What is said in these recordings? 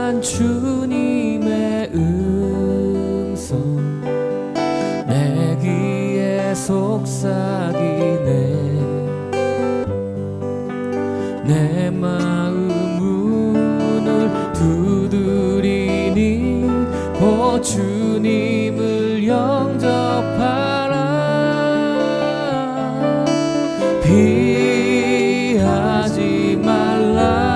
난 주님의 음성 내 귀에 속삭이네. 내 마음 문을 두드리니 곧 주님을 영접하라. 피하지 말라.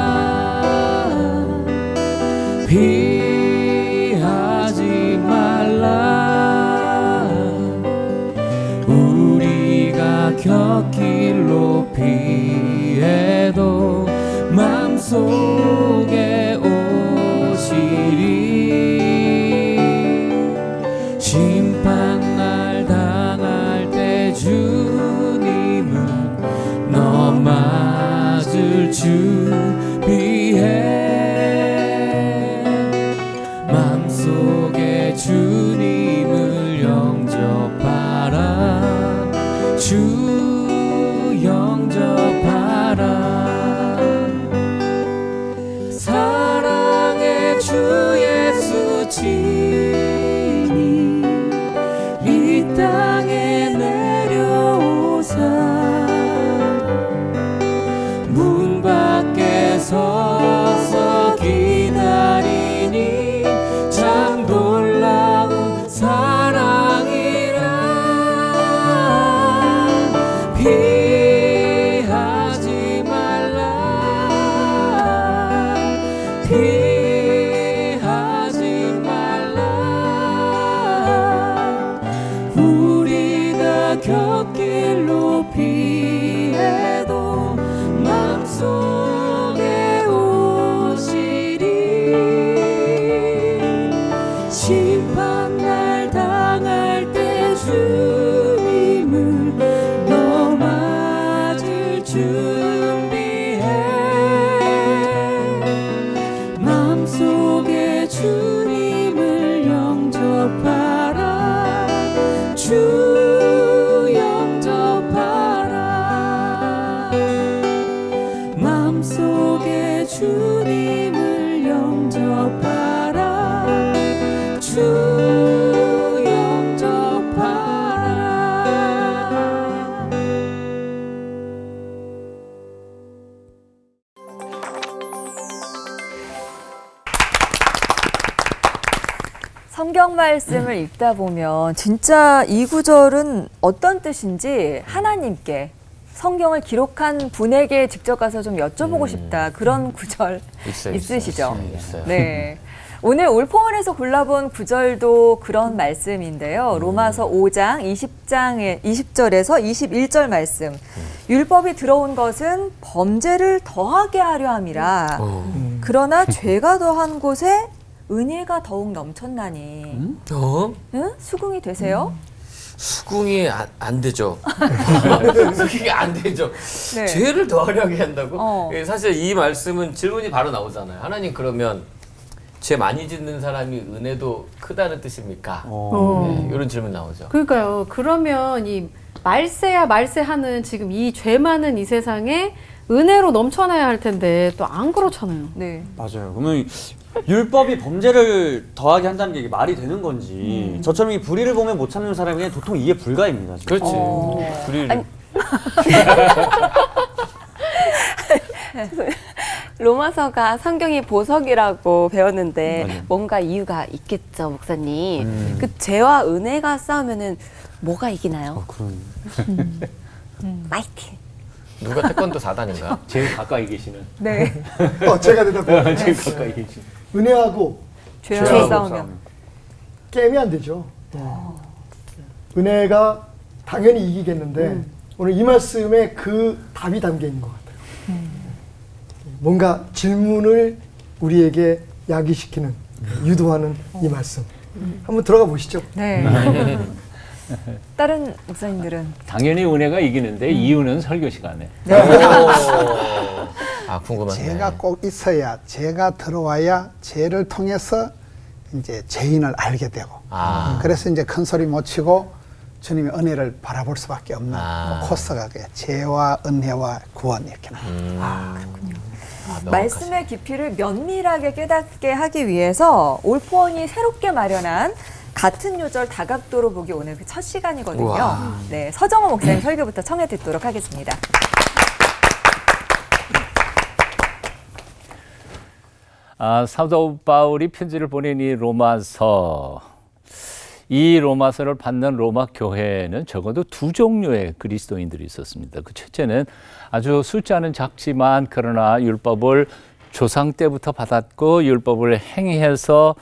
피하지 말라. 우리가 곁길로 피해도 맘속에 오시리. 심판날 당할 때 주님은 너 맞을 준비해. 맘속에 주님을 영접하라. 주 영접하라. 사랑의 주 예수 친히 이 땅에 내려오사 문 밖에 서서 기다리니 참 놀라운 사랑이라. 피하지 말라. 피하지 말라. 우리가 곁길로 피해도 맘속에 오시리. 심판날 당할 때 주님을 너 맞을 준비해. 맘속에 주님을 영접하라. 주 영접하라. 맘속에 주님을 영접하라. 주 영접하라. 성경 말씀을 읽다 보면 진짜 이 구절은 어떤 뜻인지 하나님께 성경을 기록한 분에게 직접 가서 좀 여쭤보고 싶다. 그런 구절 있으시죠? 있어요. 네. 오늘 올포원에서 골라본 구절도 그런 말씀인데요. 로마서 5장 20절에서 21절 말씀. 율법이 들어온 것은 범죄를 더하게 하려 함이라. 그러나 죄가 더한 곳에 은혜가 더욱 넘쳤나니. 응? 수긍이 되세요? 수긍이 안 되죠. 수긍이 안 되죠. 네. 죄를 더하게 한다고? 사실 이 말씀은 질문이 바로 나오잖아요. 하나님 그러면 죄 많이 짓는 사람이 은혜도 크다는 뜻입니까? 네, 이런 질문 나오죠. 그러니까요. 그러면 이 말세야 말세하는 지금 이 죄 많은 이 세상에 은혜로 넘쳐나야 할 텐데 또 안 그렇잖아요. 네. 맞아요. 그러면 율법이 범죄를 더하게 한다는 게 이게 말이 되는 건지 저처럼 이 불의를 보면 못 참는 사람에게는 도통 이해 불가입니다. 지금. 그렇지. 불의를. 아니, 로마서가 성경의 보석이라고 배웠는데 맞아요. 뭔가 이유가 있겠죠, 목사님. 그 죄와 은혜가 싸우면은 뭐가 이기나요? 그런. 마이티. 누가 태권도 4단인가요? 제일 가까이 계시는. 네. 제가 대답해요. 제일 가까이 계시는. 은혜하고 죄와 싸우면. 게임이 안 되죠. 은혜가 당연히 이기겠는데 오늘 이 말씀에 그 답이 담겨 있는 것 같아요. 뭔가 질문을 우리에게 야기시키는, 유도하는 이 말씀. 한번 들어가 보시죠. 네. 다른 목사님들은? 당연히 은혜가 이기는데 이유는 설교 시간에. 아, 궁금하네. 죄가 꼭 있어야, 죄가 들어와야 죄를 통해서 이제 죄인을 알게 되고, 그래서 이제 큰 소리 못 치고 주님의 은혜를 바라볼 수밖에 없는 코스가 죄와 은혜와 구원 이렇게 나와요. 그렇군요. 말씀의 깊이를 면밀하게 깨닫게 하기 위해서 올포원이 새롭게 마련한 같은 요절 다각도로 보기 오늘 그 첫 시간이거든요. 우와. 네, 서정호 목사님 설교부터 청해 듣도록 하겠습니다. 사도 바울이 편지를 보낸 이 로마서, 이 로마서를 받는 로마 교회에는 적어도 두 종류의 그리스도인들이 있었습니다. 그 첫째는 아주 숫자는 작지만 그러나 율법을 조상 때부터 받았고 율법을 행해서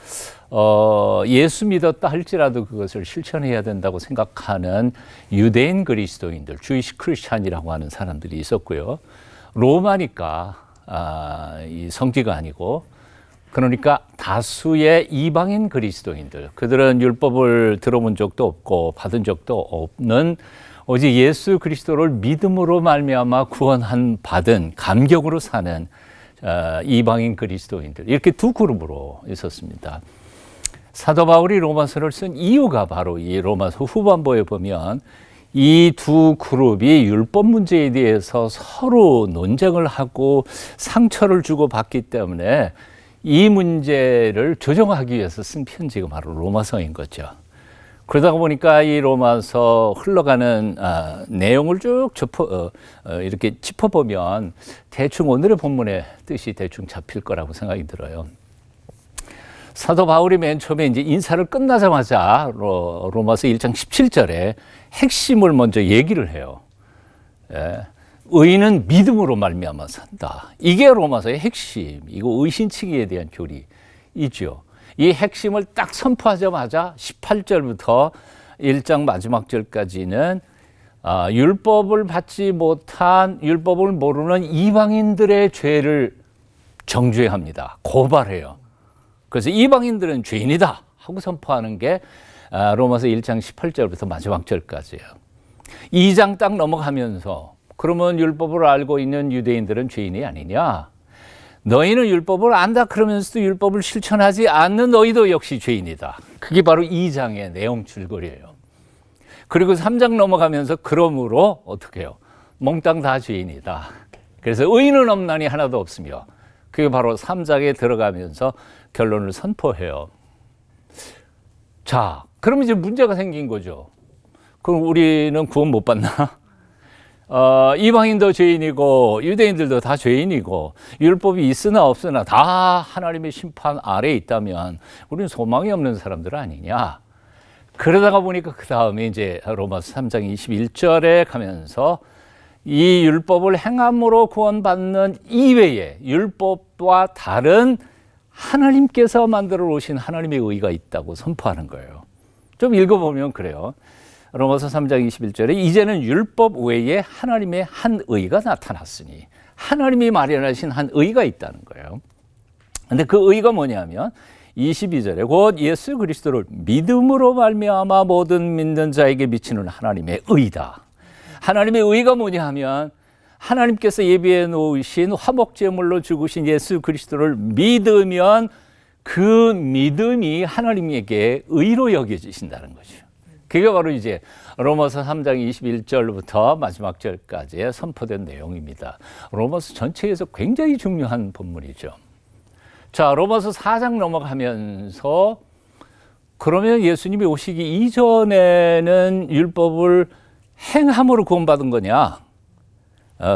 예수 믿었다 할지라도 그것을 실천해야 된다고 생각하는 유대인 그리스도인들, 주이시 크리스찬이라고 하는 사람들이 있었고요. 로마니까 이 성지가 아니고, 그러니까 다수의 이방인 그리스도인들, 그들은 율법을 들어본 적도 없고 받은 적도 없는 오직 예수 그리스도를 믿음으로 말미암아 구원한 받은 감격으로 사는 이방인 그리스도인들, 이렇게 두 그룹으로 있었습니다. 사도 바울이 로마서를 쓴 이유가 바로 이 로마서 후반부에 보면 이 두 그룹이 율법 문제에 대해서 서로 논쟁을 하고 상처를 주고 받기 때문에 이 문제를 조정하기 위해서 쓴 편지가 바로 로마서인 거죠. 그러다 보니까 이 로마서 흘러가는 내용을 쭉 이렇게 짚어보면 대충 오늘의 본문의 뜻이 대충 잡힐 거라고 생각이 들어요. 사도 바울이 맨 처음에 이제 인사를 끝나자마자 로마서 1장 17절에 핵심을 먼저 얘기를 해요. 예. 의인은 믿음으로 말미암아 산다. 이게 로마서의 핵심. 이거 의신치기에 대한 교리이죠. 이 핵심을 딱 선포하자마자 18절부터 1장 마지막 절까지는 율법을 받지 못한, 율법을 모르는 이방인들의 죄를 정죄합니다. 고발해요. 그래서 이방인들은 죄인이다 하고 선포하는 게 로마서 1장 18절부터 마지막 절까지예요. 2장 딱 넘어가면서 그러면 율법을 알고 있는 유대인들은 죄인이 아니냐? 너희는 율법을 안다 그러면서도 율법을 실천하지 않는 너희도 역시 죄인이다. 그게 바로 2장의 내용 줄거리예요. 그리고 3장 넘어가면서 그러므로 어떻게 해요? 몽땅 다 죄인이다. 그래서 의인은 없나니 하나도 없으며, 그게 바로 3장에 들어가면서 결론을 선포해요. 자, 그럼 이제 문제가 생긴 거죠. 그럼 우리는 구원 못 받나? 이방인도 죄인이고 유대인들도 다 죄인이고 율법이 있으나 없으나 다 하나님의 심판 아래에 있다면 우리는 소망이 없는 사람들 아니냐. 그러다가 보니까 그 다음에 이제 로마서 3장 21절에 가면서 이 율법을 행함으로 구원받는 이외에 율법과 다른 하나님께서 만들어 오신 하나님의 의가 있다고 선포하는 거예요. 좀 읽어보면 그래요. 로마서 3장 21절에 이제는 율법 외에 하나님의 한 의가 나타났으니, 하나님이 마련하신 한 의가 있다는 거예요. 근데 그 의가 뭐냐면 22절에 곧 예수 그리스도를 믿음으로 말미암아 모든 믿는 자에게 미치는 하나님의 의다. 하나님의 의가 뭐냐 하면 하나님께서 예비해 놓으신 화목제물로 죽으신 예수 그리스도를 믿으면 그 믿음이 하나님에게 의로 여겨지신다는 거죠. 그게 바로 이제 로마서 3장 21절부터 마지막 절까지 선포된 내용입니다. 로마서 전체에서 굉장히 중요한 본문이죠. 자, 로마서 4장 넘어가면서 그러면 예수님이 오시기 이전에는 율법을 행함으로 구원받은 거냐?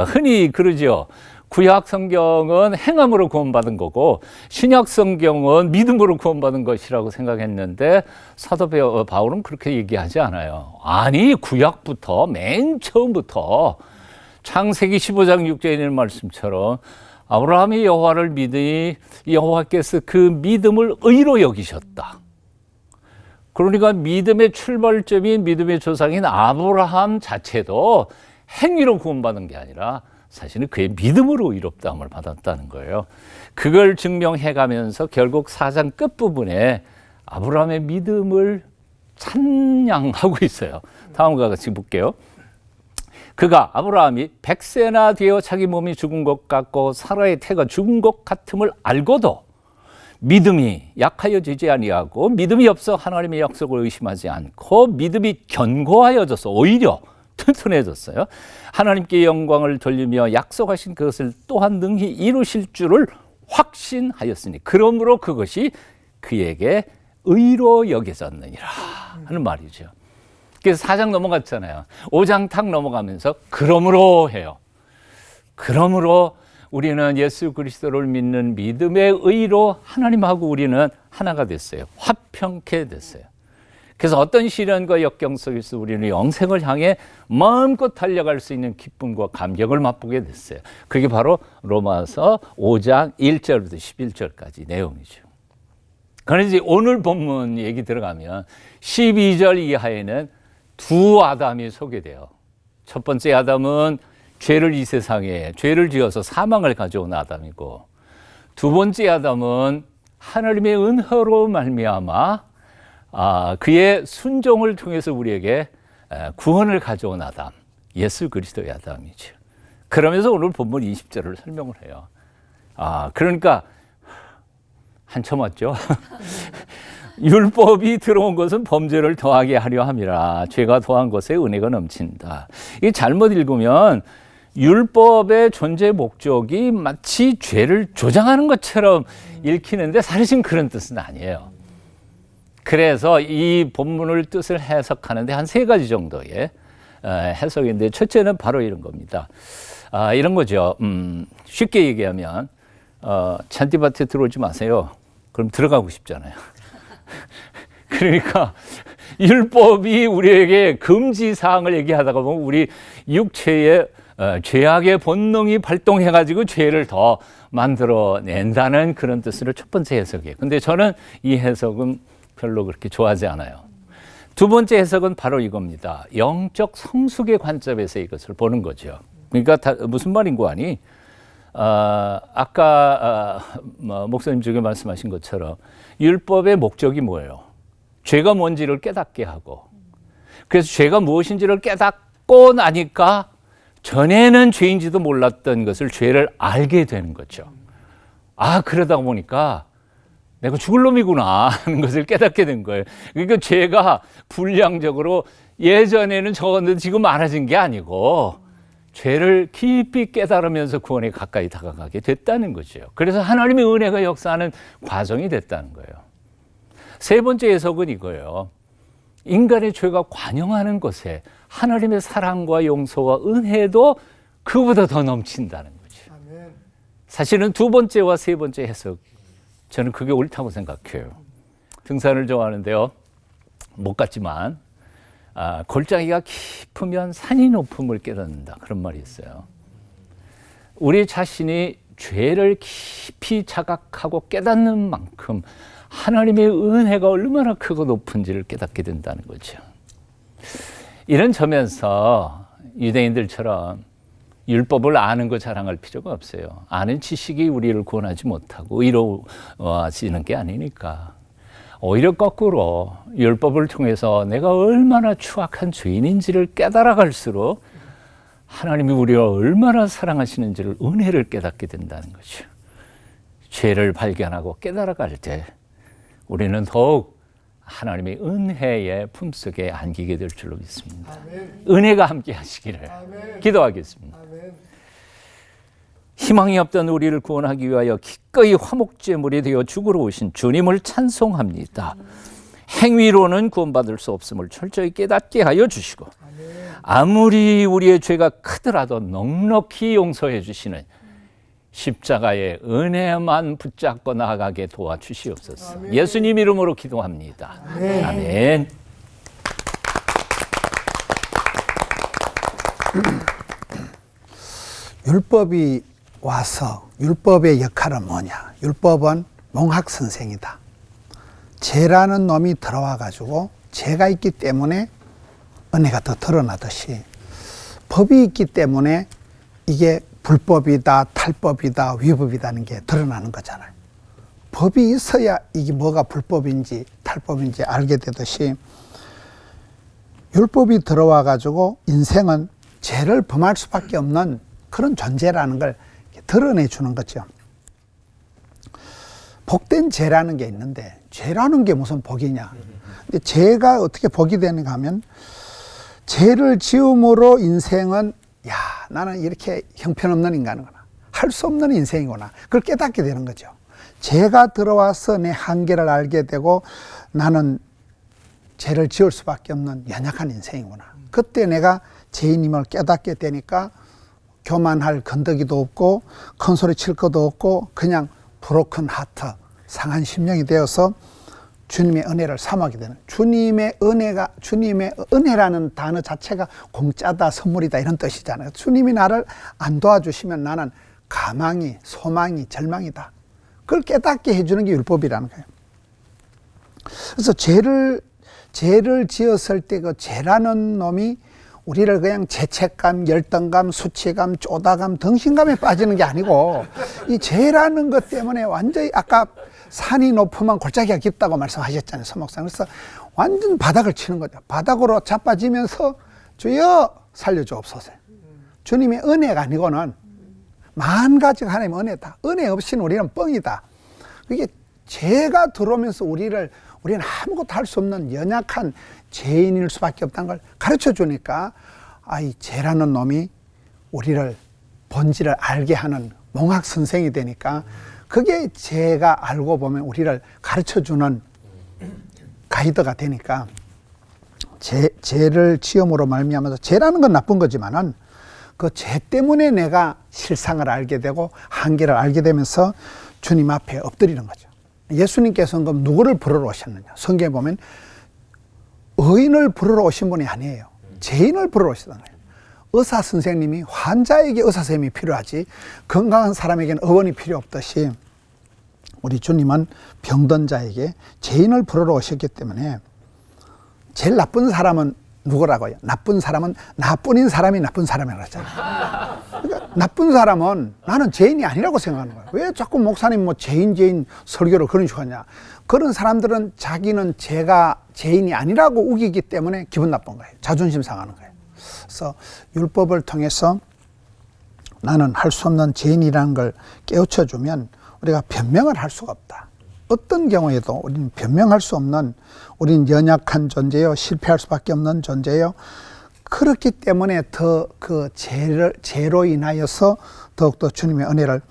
흔히 그러죠. 구약 성경은 행함으로 구원받은 거고 신약 성경은 믿음으로 구원받은 것이라고 생각했는데 사도 바울은 그렇게 얘기하지 않아요. 아니, 구약부터 맨 처음부터 창세기 15장 6절에 있는 말씀처럼 아브라함이 여호와를 믿으니 여호와께서 그 믿음을 의로 여기셨다. 그러니까 믿음의 출발점인 믿음의 조상인 아브라함 자체도 행위로 구원받은 게 아니라 사실은 그의 믿음으로 의롭다함을 받았다는 거예요. 그걸 증명해가면서 결국 4장 끝부분에 아브라함의 믿음을 찬양하고 있어요. 다음과 같이 볼게요. 그가 아브라함이 100세나 되어 자기 몸이 죽은 것 같고 사라의 태가 죽은 것 같음을 알고도 믿음이 약하여지지 아니하고 믿음이 없어 하나님의 약속을 의심하지 않고 믿음이 견고하여져서 오히려 튼튼해졌어요. 하나님께 영광을 돌리며 약속하신 그것을 또한 능히 이루실 줄을 확신하였으니 그러므로 그것이 그에게 의로 여겨졌느니라 하는 말이죠. 그래서 4장 넘어갔잖아요. 5장 탁 넘어가면서 그러므로 해요. 그러므로 우리는 예수 그리스도를 믿는 믿음의 의로 하나님하고 우리는 하나가 됐어요. 화평케 됐어요. 그래서 어떤 시련과 역경 속에서 우리는 영생을 향해 마음껏 달려갈 수 있는 기쁨과 감격을 맛보게 됐어요. 그게 바로 로마서 5장 1절부터 11절까지 내용이죠. 그런데 오늘 본문 얘기 들어가면 12절 이하에는 두 아담이 소개돼요. 첫 번째 아담은 죄를 이 세상에 죄를 지어서 사망을 가져온 아담이고, 두 번째 아담은 하나님의 은혜로 말미암아 그의 순종을 통해서 우리에게 구원을 가져온 아담, 예수 그리스도의 아담이죠. 그러면서 오늘 본문 20절을 설명을 해요. 그러니까 한참 왔죠. 율법이 들어온 것은 범죄를 더하게 하려 함이라 죄가 더한 것에 은혜가 넘친다. 이게 잘못 읽으면 율법의 존재 목적이 마치 죄를 조장하는 것처럼 읽히는데 사실은 그런 뜻은 아니에요. 그래서 이 본문을 뜻을 해석하는데 한 3가지 정도의 해석인데, 첫째는 바로 이런 겁니다. 이런 거죠. 쉽게 얘기하면 잔디밭에 들어오지 마세요. 그럼 들어가고 싶잖아요. 그러니까 율법이 우리에게 금지 사항을 얘기하다가 보면 우리 육체의 죄악의 본능이 발동해가지고 죄를 더 만들어낸다는 그런 뜻으로 첫 번째 해석이에요. 근데 저는 이 해석은 별로 그렇게 좋아하지 않아요. 두 번째 해석은 바로 이겁니다. 영적 성숙의 관점에서 이것을 보는 거죠. 그러니까 무슨 말인고 하니, 아까 목사님 중에 말씀하신 것처럼 율법의 목적이 뭐예요? 죄가 뭔지를 깨닫게 하고, 그래서 죄가 무엇인지를 깨닫고 나니까 전에는 죄인지도 몰랐던 것을 죄를 알게 되는 거죠. 그러다 보니까 내가 죽을 놈이구나 하는 것을 깨닫게 된 거예요. 그러니까 죄가 분량적으로 예전에는 적었는데 지금 많아진 게 아니고 죄를 깊이 깨달으면서 구원에 가까이 다가가게 됐다는 거죠. 그래서 하나님의 은혜가 역사하는 과정이 됐다는 거예요. 세 번째 해석은 이거예요. 인간의 죄가 관영하는 것에 하나님의 사랑과 용서와 은혜도 그보다 더 넘친다는 거죠. 사실은 두 번째와 세 번째 해석, 저는 그게 옳다고 생각해요. 등산을 좋아하는데요, 못 갔지만 골짜기가 깊으면 산이 높음을 깨닫는다, 그런 말이 있어요. 우리 자신이 죄를 깊이 자각하고 깨닫는 만큼 하나님의 은혜가 얼마나 크고 높은지를 깨닫게 된다는 거죠. 이런 점에서 유대인들처럼 율법을 아는 거 자랑할 필요가 없어요. 아는 지식이 우리를 구원하지 못하고 의로워지는 게 아니니까. 오히려 거꾸로 율법을 통해서 내가 얼마나 추악한 죄인인지를 깨달아갈수록 하나님이 우리를 얼마나 사랑하시는지를, 은혜를 깨닫게 된다는 거죠. 죄를 발견하고 깨달아갈 때 우리는 더욱 하나님의 은혜의 품속에 안기게 될 줄로 믿습니다. 아멘. 은혜가 함께 하시기를 아멘. 기도하겠습니다. 아멘. 희망이 없던 우리를 구원하기 위하여 기꺼이 화목제물이 되어 죽으러 오신 주님을 찬송합니다. 행위로는 구원받을 수 없음을 철저히 깨닫게 하여 주시고, 아무리 우리의 죄가 크더라도 넉넉히 용서해 주시는 십자가의 은혜만 붙잡고 나아가게 도와주시옵소서. 아멘. 예수님 이름으로 기도합니다. 아멘. 아멘. 율법이 와서 율법의 역할은 뭐냐? 율법은 몽학선생이다. 죄라는 놈이 들어와 가지고 죄가 있기 때문에 은혜가 더 드러나듯이, 법이 있기 때문에 이게 불법이다, 탈법이다, 위법이다는 게 드러나는 거잖아요. 법이 있어야 이게 뭐가 불법인지 탈법인지 알게 되듯이, 율법이 들어와 가지고 인생은 죄를 범할 수밖에 없는 그런 존재라는 걸 드러내 주는 거죠. 복된 죄라는 게 있는데, 죄라는 게 무슨 복이냐? 근데 죄가 어떻게 복이 되는가 하면, 죄를 지음으로 인생은 야, 나는 이렇게 형편없는 인간이구나. 할 수 없는 인생이구나. 그걸 깨닫게 되는 거죠. 죄가 들어와서 내 한계를 알게 되고 나는 죄를 지을 수밖에 없는 연약한 인생이구나. 그때 내가 죄인임을 깨닫게 되니까 교만할 건더기도 없고 큰 소리 칠 것도 없고 그냥 브로큰 하트, 상한 심령이 되어서 주님의 은혜를 삼하게 되는, 주님의 은혜라는 단어 자체가 공짜다, 선물이다 이런 뜻이잖아요. 주님이 나를 안 도와주시면 나는 가망이, 소망이, 절망이다. 그걸 깨닫게 해주는 게 율법이라는 거예요. 그래서 죄를 지었을 때 그 죄라는 놈이 우리를 그냥 죄책감, 열등감, 수치감, 쪼다감, 덩신감에 빠지는 게 아니고 이 죄라는 것 때문에 완전히 아까 산이 높으면 골짜기가 깊다고 말씀하셨잖아요, 서목사님. 그래서 완전 바닥을 치는 거죠. 바닥으로 자빠지면서 주여 살려주옵소서. 주님의 은혜가 아니고는 만 가지가 하나님의 은혜다. 은혜 없이는 우리는 뻥이다. 그게 죄가 들어오면서 우리는 아무것도 할 수 없는 연약한 죄인일 수밖에 없다는 걸 가르쳐 주니까 이 죄라는 놈이 우리를 본질을 알게 하는 몽학 선생이 되니까 그게 죄가 알고 보면 우리를 가르쳐 주는 가이드가 되니까 죄를 지음으로 말미암아서 죄라는 건 나쁜 거지만은 그 죄 때문에 내가 실상을 알게 되고 한계를 알게 되면서 주님 앞에 엎드리는 거죠. 예수님께서는 그럼 누구를 부르러 오셨느냐? 성경에 보면 의인을 부르러 오신 분이 아니에요. 죄인을 부르러 오셨다는 거예요. 의사 선생님이 환자에게 의사 선생님이 필요하지 건강한 사람에게는 의원이 필요 없듯이 우리 주님은 병든 자에게 죄인을 부르러 오셨기 때문에 제일 나쁜 사람은 누구라고요? 나쁜 사람은 나뿐인 사람이 나쁜 사람이라고 했잖아요. 그러니까 나쁜 사람은 나는 죄인이 아니라고 생각하는 거예요. 왜 자꾸 목사님 뭐 죄인 설교를 그런 식으로 하냐. 그런 사람들은 자기는 죄인이 아니라고 우기기 때문에 기분 나쁜 거예요. 자존심 상하는 거예요. 그래서 율법을 통해서 나는 할 수 없는 죄인이라는 걸 깨우쳐 주면 우리가 변명을 할 수가 없다. 어떤 경우에도 우리는 변명할 수 없는, 우리는 연약한 존재요, 실패할 수밖에 없는 존재요. 그렇기 때문에 더 그 죄로 인하여서 더욱더 주님의 은혜를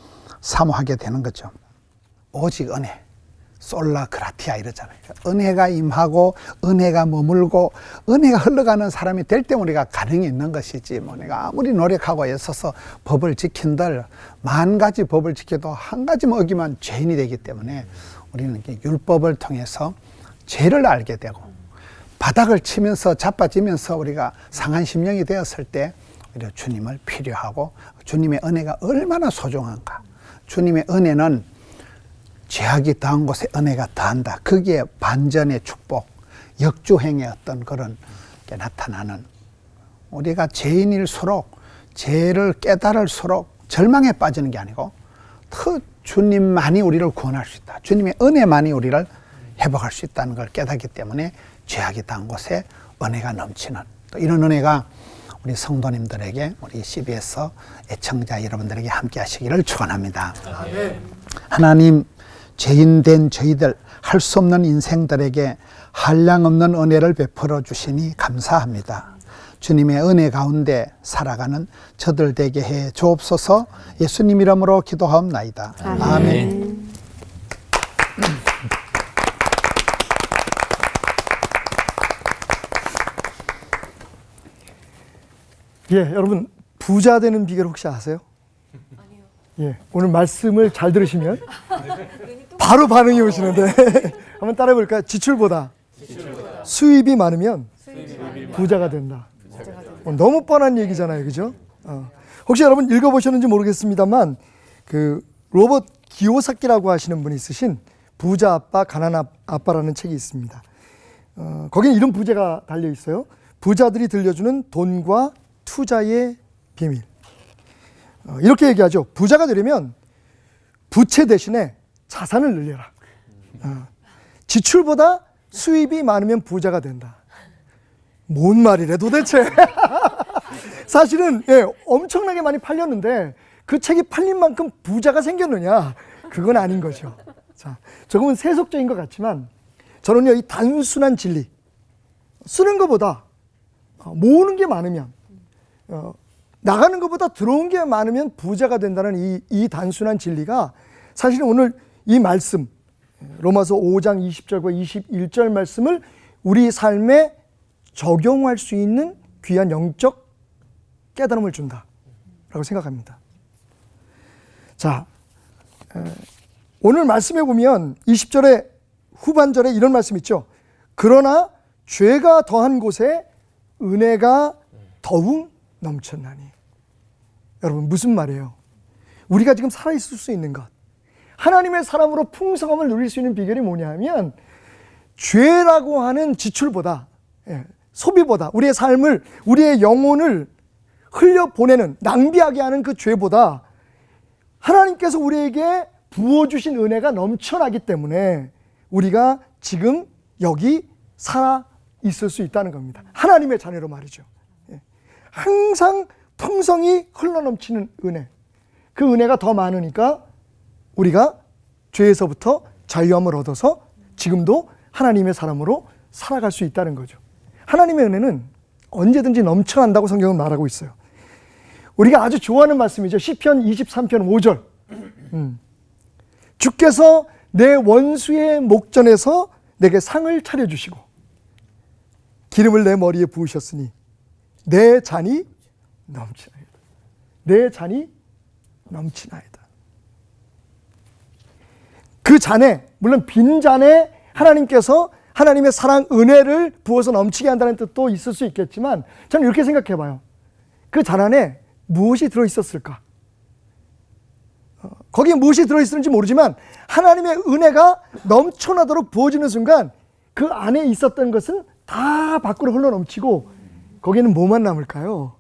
사모하게 되는 거죠. 오직 은혜, 솔라 그라티아 이러잖아요. 은혜가 임하고 은혜가 머물고 은혜가 흘러가는 사람이 될 때 우리가 가능이 있는 것이지, 뭐 내가 아무리 노력하고 애써서 법을 지킨들 만 가지 법을 지켜도 한 가지만 어기면 죄인이 되기 때문에 우리는 율법을 통해서 죄를 알게 되고 바닥을 치면서 자빠지면서 우리가 상한 심령이 되었을 때 우리가 주님을 필요하고 주님의 은혜가 얼마나 소중한가. 주님의 은혜는 죄악이 더한 곳에 은혜가 더한다. 그게 반전의 축복, 역주행의 어떤 그런 게 나타나는, 우리가 죄인일수록 죄를 깨달을수록 절망에 빠지는 게 아니고 더 주님만이 우리를 구원할 수 있다. 주님의 은혜만이 우리를 회복할 수 있다는 걸 깨닫기 때문에 죄악이 더한 곳에 은혜가 넘치는, 또 이런 은혜가 우리 성도님들에게, 우리 CBS 애청자 여러분들에게 함께 하시기를 축원합니다. 하나님, 죄인된 저희들, 할 수 없는 인생들에게 한량없는 은혜를 베풀어 주시니 감사합니다. 주님의 은혜 가운데 살아가는 저들 되게 해 주옵소서. 예수님 이름으로 기도하옵나이다. 아멘. 예, 여러분 부자 되는 비결 혹시 아세요? 아니요. 예, 오늘 말씀을 잘 들으시면 바로 반응이 오시는데 한번 따라해 볼까요? 지출보다 수입이 많으면 부자가 된다. 너무 뻔한 얘기잖아요, 그죠? 혹시 여러분 읽어보셨는지 모르겠습니다만 그 로버트 기요사키라고 하시는 분이 쓰신 부자 아빠, 가난한 아빠라는 책이 있습니다. 거기에 이런 부제가 달려 있어요. 부자들이 들려주는 돈과 투자의 비밀. 이렇게 얘기하죠. 부자가 되려면 부채 대신에 자산을 늘려라. 지출보다 수입이 많으면 부자가 된다. 뭔 말이래 도대체. 사실은 엄청나게 많이 팔렸는데 그 책이 팔린 만큼 부자가 생겼느냐? 그건 아닌 거죠. 자, 조금은 세속적인 것 같지만 저는요, 이 단순한 진리, 쓰는 것보다 모으는 게 많으면, 나가는 것보다 들어온 게 많으면 부자가 된다는 이 단순한 진리가 사실은 오늘 이 말씀, 로마서 5장 20절과 21절 말씀을 우리 삶에 적용할 수 있는 귀한 영적 깨달음을 준다라고 생각합니다. 자, 오늘 말씀에 보면 20절의 후반절에 이런 말씀 있죠. 그러나 죄가 더한 곳에 은혜가 더욱 넘쳤나니. 여러분, 무슨 말이에요? 우리가 지금 살아있을 수 있는 것, 하나님의 사람으로 풍성함을 누릴 수 있는 비결이 뭐냐 하면 죄라고 하는 지출보다, 소비보다, 우리의 삶을, 우리의 영혼을 흘려보내는, 낭비하게 하는 그 죄보다 하나님께서 우리에게 부어주신 은혜가 넘쳐나기 때문에 우리가 지금 여기 살아 있을 수 있다는 겁니다. 하나님의 자녀로 말이죠. 항상 풍성히 흘러넘치는 은혜, 그 은혜가 더 많으니까 우리가 죄에서부터 자유함을 얻어서 지금도 하나님의 사람으로 살아갈 수 있다는 거죠. 하나님의 은혜는 언제든지 넘쳐난다고 성경은 말하고 있어요. 우리가 아주 좋아하는 말씀이죠. 시편 23편 5절. 주께서 내 원수의 목전에서 내게 상을 차려주시고 기름을 내 머리에 부으셨으니 내 잔이 넘치나이다. 내 잔이 넘치나이다. 그 잔에, 물론 빈 잔에 하나님께서 하나님의 사랑, 은혜를 부어서 넘치게 한다는 뜻도 있을 수 있겠지만 저는 이렇게 생각해 봐요. 그 잔 안에 무엇이 들어있었을까? 거기에 무엇이 들어있었는지 모르지만 하나님의 은혜가 넘쳐나도록 부어지는 순간 그 안에 있었던 것은 다 밖으로 흘러넘치고 거기에는 뭐만 남을까요?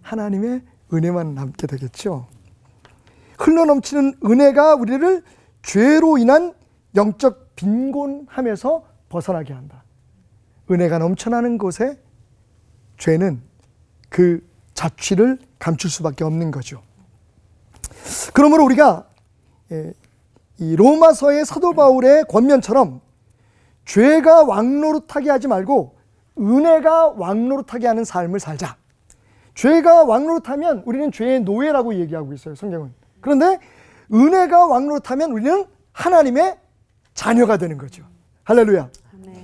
하나님의 은혜만 남게 되겠죠. 흘러넘치는 은혜가 우리를 죄로 인한 영적 빈곤함에서 벗어나게 한다. 은혜가 넘쳐나는 곳에 죄는 그 자취를 감출 수밖에 없는 거죠. 그러므로 우리가 이 로마서의 사도 바울의 권면처럼 죄가 왕노릇하게 하지 말고 은혜가 왕노릇하게 하는 삶을 살자. 죄가 왕노릇하면 우리는 죄의 노예라고 얘기하고 있어요, 성경은. 그런데 은혜가 왕노릇하면 우리는 하나님의 자녀가 되는 거죠. 할렐루야.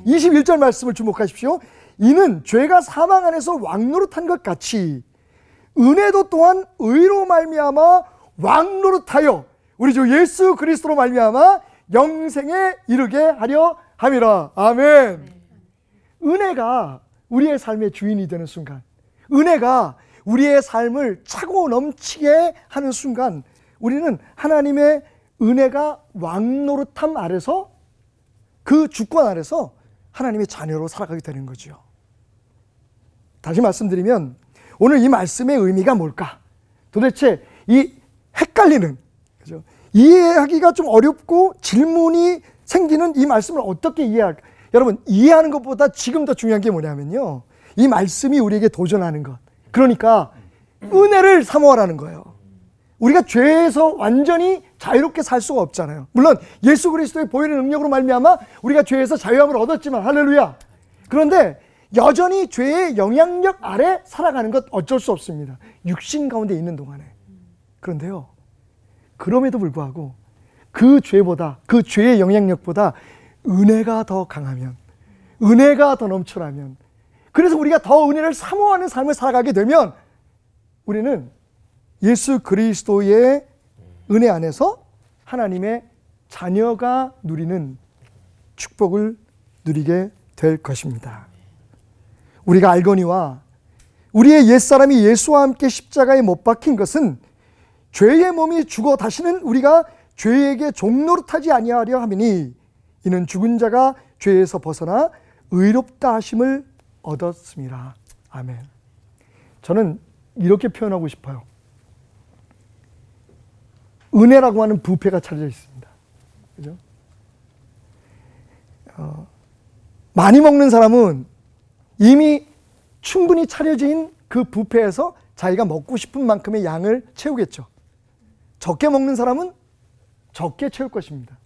21절 말씀을 주목하십시오. 이는 죄가 사망 안에서 왕노릇한 것 같이 은혜도 또한 의로 말미암아 왕노릇하여 우리 주 예수 그리스도로 말미암아 영생에 이르게 하려 함이라. 아멘. 은혜가 우리의 삶의 주인이 되는 순간, 은혜가 우리의 삶을 차고 넘치게 하는 순간 우리는 하나님의 은혜가 왕노릇함 아래서, 그 주권 아래서 하나님의 자녀로 살아가게 되는 거죠. 다시 말씀드리면 오늘 이 말씀의 의미가 뭘까? 도대체 이 헷갈리는, 그죠? 이해하기가 좀 어렵고 질문이 생기는 이 말씀을 어떻게 이해할까? 여러분, 이해하는 것보다 지금 더 중요한 게 뭐냐면요, 이 말씀이 우리에게 도전하는 것, 그러니까 은혜를 사모하라는 거예요. 우리가 죄에서 완전히 자유롭게 살 수가 없잖아요. 물론 예수 그리스도의 보혈의 능력으로 말미암아 우리가 죄에서 자유함을 얻었지만, 할렐루야. 그런데 여전히 죄의 영향력 아래 살아가는 것 어쩔 수 없습니다. 육신 가운데 있는 동안에. 그런데요, 그럼에도 불구하고 그 죄보다, 그 죄의 영향력보다 은혜가 더 강하면, 은혜가 더 넘쳐나면, 그래서 우리가 더 은혜를 사모하는 삶을 살아가게 되면 우리는 예수 그리스도의 은혜 안에서 하나님의 자녀가 누리는 축복을 누리게 될 것입니다. 우리가 알거니와 우리의 옛사람이 예수와 함께 십자가에 못 박힌 것은 죄의 몸이 죽어 다시는 우리가 죄에게 종노릇하지 아니하려 함이니 이는 죽은 자가 죄에서 벗어나 의롭다 하심을 얻었습니다. 아멘. 저는 이렇게 표현하고 싶어요. 은혜라고 하는 부패가 차려져 있습니다. 그죠? 많이 먹는 사람은 이미 충분히 차려진 그 부패에서 자기가 먹고 싶은 만큼의 양을 채우겠죠. 적게 먹는 사람은 적게 채울 것입니다.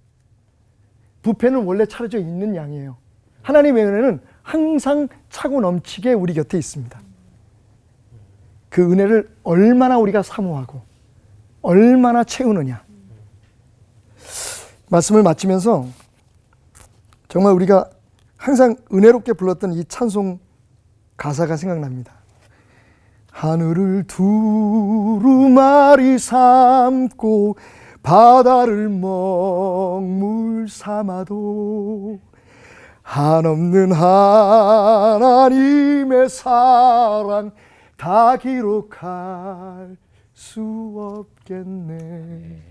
부패는 원래 차려져 있는 양이에요. 하나님의 은혜는 항상 차고 넘치게 우리 곁에 있습니다. 그 은혜를 얼마나 우리가 사모하고 얼마나 채우느냐. 말씀을 마치면서 정말 우리가 항상 은혜롭게 불렀던 이 찬송 가사가 생각납니다. 하늘을 두루마리 삼고 바다를 먹물 삼아도 한없는 하나님의 사랑 다 기록할 수 없겠네.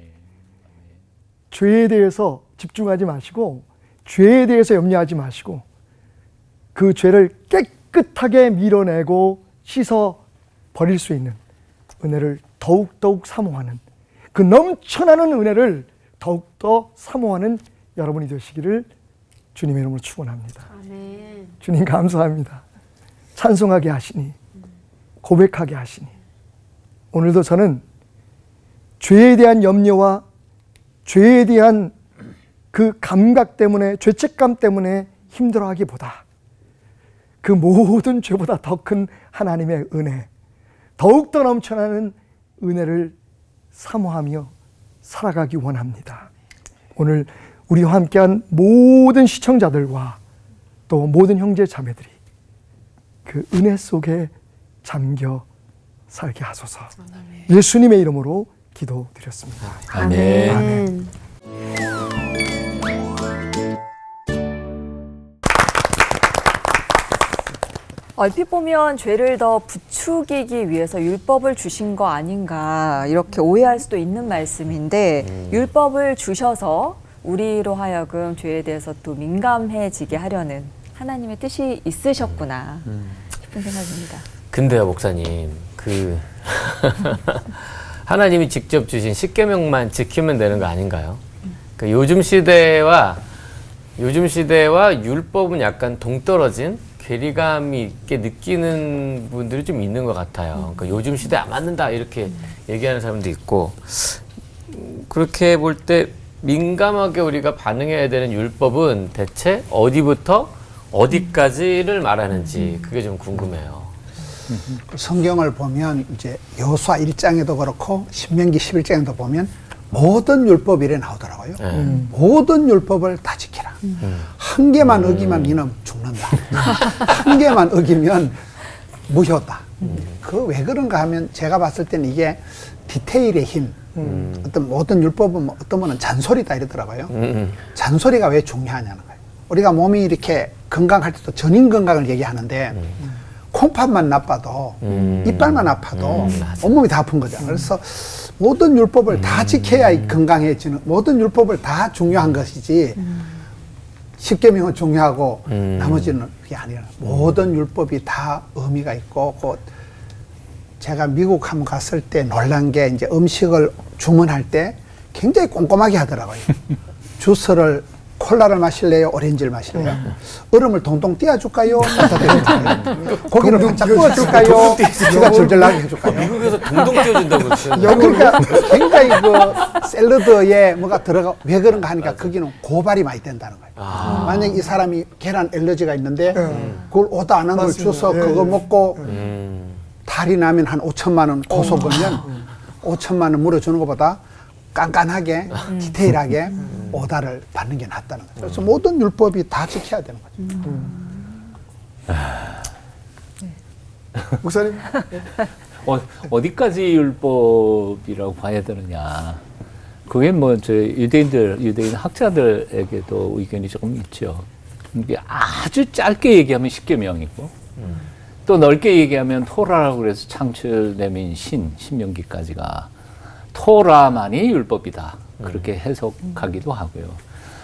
죄에 대해서 집중하지 마시고 죄에 대해서 염려하지 마시고 그 죄를 깨끗하게 밀어내고 씻어 버릴 수 있는 은혜를 더욱더욱 사모하는, 그 넘쳐나는 은혜를 더욱더 사모하는 여러분이 되시기를 주님의 이름으로 축원합니다. 아멘. 주님 감사합니다. 찬송하게 하시니, 고백하게 하시니, 오늘도 저는 죄에 대한 염려와 죄에 대한 그 감각 때문에, 죄책감 때문에 힘들어하기보다 그 모든 죄보다 더 큰 하나님의 은혜, 더욱더 넘쳐나는 은혜를 사모하며 살아가기 원합니다. 오늘 우리와 함께한 모든 시청자들과 또 모든 형제 자매들이 그 은혜 속에 잠겨 살게 하소서. 예수님의 이름으로 기도드렸습니다. 아멘. 아멘. 얼핏 보면 죄를 더 부추기기 위해서 율법을 주신 거 아닌가 이렇게 오해할 수도 있는 말씀인데 율법을 주셔서 우리로 하여금 죄에 대해서 또 민감해지게 하려는 하나님의 뜻이 있으셨구나 싶은 생각입니다. 근데요, 목사님, 하나님이 직접 주신 십계명만 지키면 되는 거 아닌가요? 요즘 시대와 율법은 약간 동떨어진 괴리감이 있게 느끼는 분들이 좀 있는 것 같아요. 요즘 시대 안 맞는다 이렇게 얘기하는 사람도 있고, 그렇게 볼 때 민감하게 우리가 반응해야 되는 율법은 대체 어디부터 어디까지를 말하는지 그게 좀 궁금해요. 성경을 보면 이제 여호수아 1장에도 그렇고 신명기 11장에도 보면 모든 율법이 이래 나오더라고요. 모든 율법을 다 지키라. 한 개만 어기면 니는 죽는다. 한 개만 어기면 무효다. 그 왜 그런가 하면 제가 봤을 때는 이게 디테일의 힘. 어떤 모든 율법은 어떤 분은 잔소리다 이러더라고요. 잔소리가 왜 중요하냐는 거예요. 우리가 몸이 이렇게 건강할 때도 전인 건강을 얘기하는데 콩팥만 나빠도 이빨만 아파도 온몸이 다 아픈 거잖아요. 그래서 모든 율법을 다 지켜야 건강해지는, 모든 율법을 다 중요한 것이지 십계명은 중요하고 나머지는 그게 아니라 모든 율법이 다 의미가 있고, 곧 제가 미국 한번 갔을 때 놀란 게 이제 음식을 주문할 때 굉장히 꼼꼼하게 하더라고요. 주스를 콜라를 마실래요? 오렌지를 마실래요? 얼음을 동동 띄워줄까요? 고기를 반짝 구워줄까요? 쥐가 줄줄 나게 해줄까요? 미국에서 동동 띄워준다고 그랬어요. 그러니까 굉장히 그 샐러드에 뭐가 들어가, 왜 그런가 하니까 거기는 고발이 많이 된다는 거예요. 만약 이 사람이 계란 알러지가 있는데 그걸 오다 안 한 걸 줘서 그거 먹고 탈이 나면 한 5천만 원 고소 걸면 5천만 원 물어주는 것보다 깐깐하게 디테일하게 오다를 받는 게 낫다는 거죠. 그래서 모든 율법이 다 지켜야 되는 거죠. 목사님. 어디까지 율법이라고 봐야 되느냐. 그게 뭐 유대인 학자들에게도 의견이 조금 있죠. 이게 아주 짧게 얘기하면 십계명이고, 또 넓게 얘기하면 토라라고 그래서 창출 내민 신명기까지가 토라만이 율법이다. 그렇게 해석하기도 하고요.